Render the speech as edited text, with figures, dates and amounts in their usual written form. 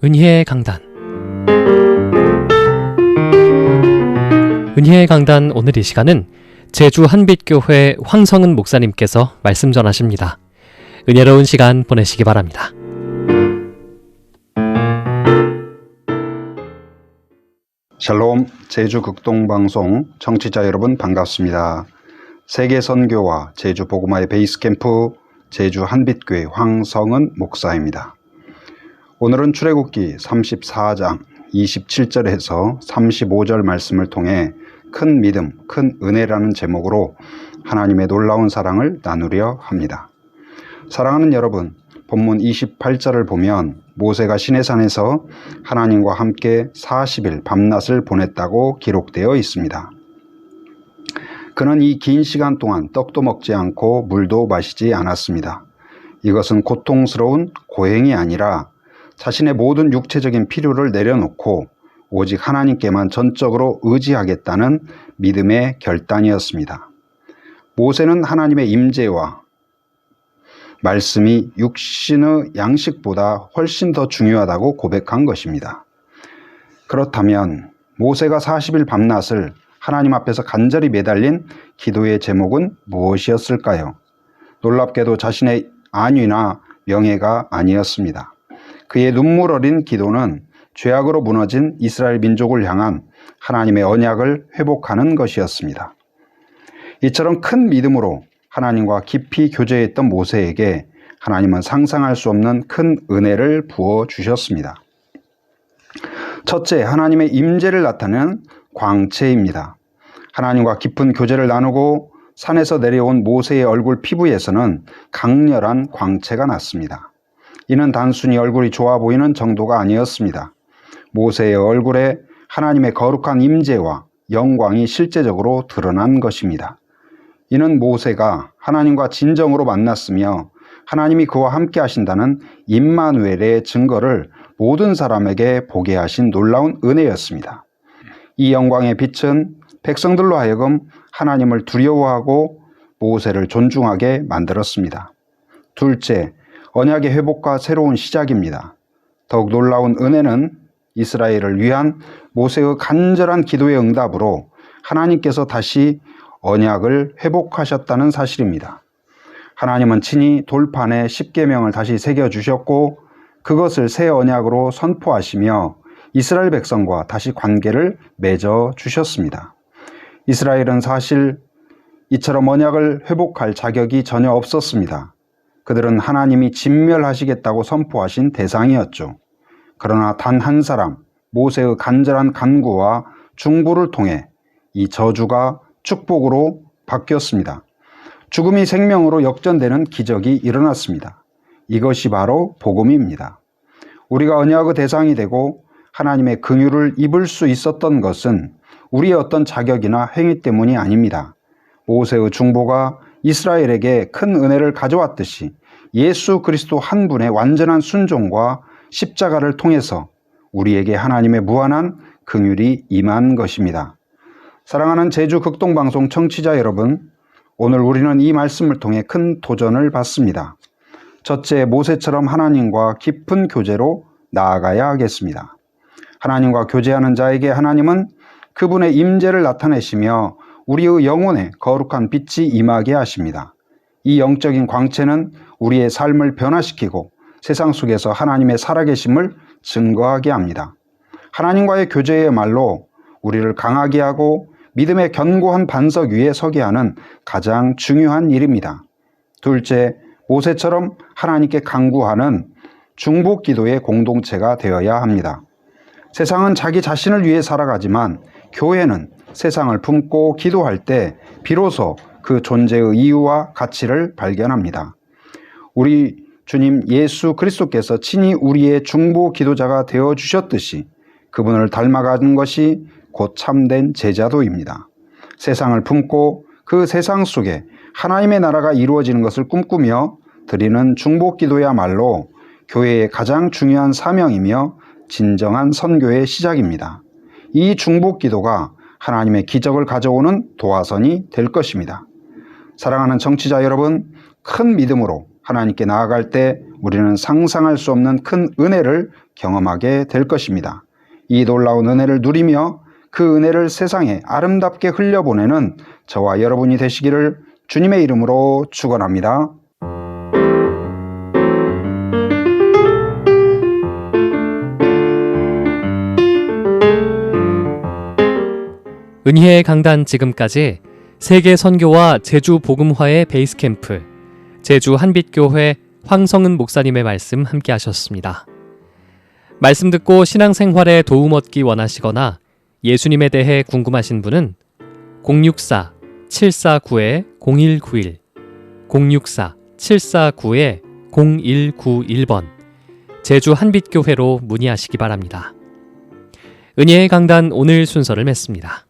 은희의 강단. 은희의 강단 오늘 이 시간은 제주 한빛교회 황성은 목사님께서 말씀 전하십니다. 은혜로운 시간 보내시기 바랍니다. 샬롬, 제주 극동방송 청취자 여러분 반갑습니다. 세계선교와 제주 복음화의 베이스캠프 제주 한빛교회 황성은 목사입니다. 오늘은 출애굽기 34장 27절에서 35절 말씀을 통해 큰 믿음, 큰 은혜라는 제목으로 하나님의 놀라운 사랑을 나누려 합니다. 사랑하는 여러분, 본문 28절을 보면 모세가 시내산에서 하나님과 함께 40일 밤낮을 보냈다고 기록되어 있습니다. 그는 이 긴 시간 동안 떡도 먹지 않고 물도 마시지 않았습니다. 이것은 고통스러운 고행이 아니라 자신의 모든 육체적인 필요를 내려놓고 오직 하나님께만 전적으로 의지하겠다는 믿음의 결단이었습니다. 모세는 하나님의 임재와 말씀이 육신의 양식보다 훨씬 더 중요하다고 고백한 것입니다. 그렇다면 모세가 40일 밤낮을 하나님 앞에서 간절히 매달린 기도의 제목은 무엇이었을까요? 놀랍게도 자신의 안위나 명예가 아니었습니다. 그의 눈물 어린 기도는 죄악으로 무너진 이스라엘 민족을 향한 하나님의 언약을 회복하는 것이었습니다. 이처럼 큰 믿음으로 하나님과 깊이 교제했던 모세에게 하나님은 상상할 수 없는 큰 은혜를 부어주셨습니다. 첫째, 하나님의 임재를 나타내는 광채입니다. 하나님과 깊은 교제를 나누고 산에서 내려온 모세의 얼굴 피부에서는 강렬한 광채가 났습니다. 이는 단순히 얼굴이 좋아 보이는 정도가 아니었습니다. 모세의 얼굴에 하나님의 거룩한 임재와 영광이 실제적으로 드러난 것입니다. 이는 모세가 하나님과 진정으로 만났으며 하나님이 그와 함께 하신다는 임마누엘의 증거를 모든 사람에게 보게 하신 놀라운 은혜였습니다. 이 영광의 빛은 백성들로 하여금 하나님을 두려워하고 모세를 존중하게 만들었습니다. 둘째, 언약의 회복과 새로운 시작입니다. 더욱 놀라운 은혜는 이스라엘을 위한 모세의 간절한 기도의 응답으로 하나님께서 다시 언약을 회복하셨다는 사실입니다. 하나님은 친히 돌판에 십계명을 다시 새겨주셨고 그것을 새 언약으로 선포하시며 이스라엘 백성과 다시 관계를 맺어주셨습니다. 이스라엘은 사실 이처럼 언약을 회복할 자격이 전혀 없었습니다. 그들은 하나님이 진멸하시겠다고 선포하신 대상이었죠. 그러나 단 한 사람, 모세의 간절한 간구와 중보를 통해 이 저주가 축복으로 바뀌었습니다. 죽음이 생명으로 역전되는 기적이 일어났습니다. 이것이 바로 복음입니다. 우리가 언약의 대상이 되고 하나님의 긍휼을 입을 수 있었던 것은 우리의 어떤 자격이나 행위 때문이 아닙니다. 모세의 중보가 이스라엘에게 큰 은혜를 가져왔듯이 예수 그리스도 한 분의 완전한 순종과 십자가를 통해서 우리에게 하나님의 무한한 긍휼이 임한 것입니다. 사랑하는 제주 극동방송 청취자 여러분, 오늘 우리는 이 말씀을 통해 큰 도전을 받습니다. 첫째, 모세처럼 하나님과 깊은 교제로 나아가야 하겠습니다. 하나님과 교제하는 자에게 하나님은 그분의 임재를 나타내시며 우리의 영혼에 거룩한 빛이 임하게 하십니다. 이 영적인 광채는 우리의 삶을 변화시키고 세상 속에서 하나님의 살아계심을 증거하게 합니다. 하나님과의 교제야말로 우리를 강하게 하고 믿음의 견고한 반석 위에 서게 하는 가장 중요한 일입니다. 둘째, 모세처럼 하나님께 간구하는 중보 기도의 공동체가 되어야 합니다. 세상은 자기 자신을 위해 살아가지만 교회는 세상을 품고 기도할 때 비로소 그 존재의 이유와 가치를 발견합니다. 우리 주님 예수 그리스도께서 친히 우리의 중보 기도자가 되어주셨듯이 그분을 닮아가는 것이 곧 참된 제자도입니다. 세상을 품고 그 세상 속에 하나님의 나라가 이루어지는 것을 꿈꾸며 드리는 중보 기도야말로 교회의 가장 중요한 사명이며 진정한 선교의 시작입니다. 이 중보 기도가 하나님의 기적을 가져오는 도화선이 될 것입니다. 사랑하는 청취자 여러분, 큰 믿음으로 하나님께 나아갈 때 우리는 상상할 수 없는 큰 은혜를 경험하게 될 것입니다. 이 놀라운 은혜를 누리며 그 은혜를 세상에 아름답게 흘려보내는 저와 여러분이 되시기를 주님의 이름으로 축원합니다. 은희의 강단 지금까지 세계 선교와 제주 복음화의 베이스 캠프 제주 한빛교회 황성은 목사님의 말씀 함께 하셨습니다. 말씀 듣고 신앙생활에 도움 얻기 원하시거나 예수님에 대해 궁금하신 분은 064-749-0191 064-749-0191번 제주 한빛교회로 문의하시기 바랍니다. 은혜의 강단 오늘 순서를 맺습니다.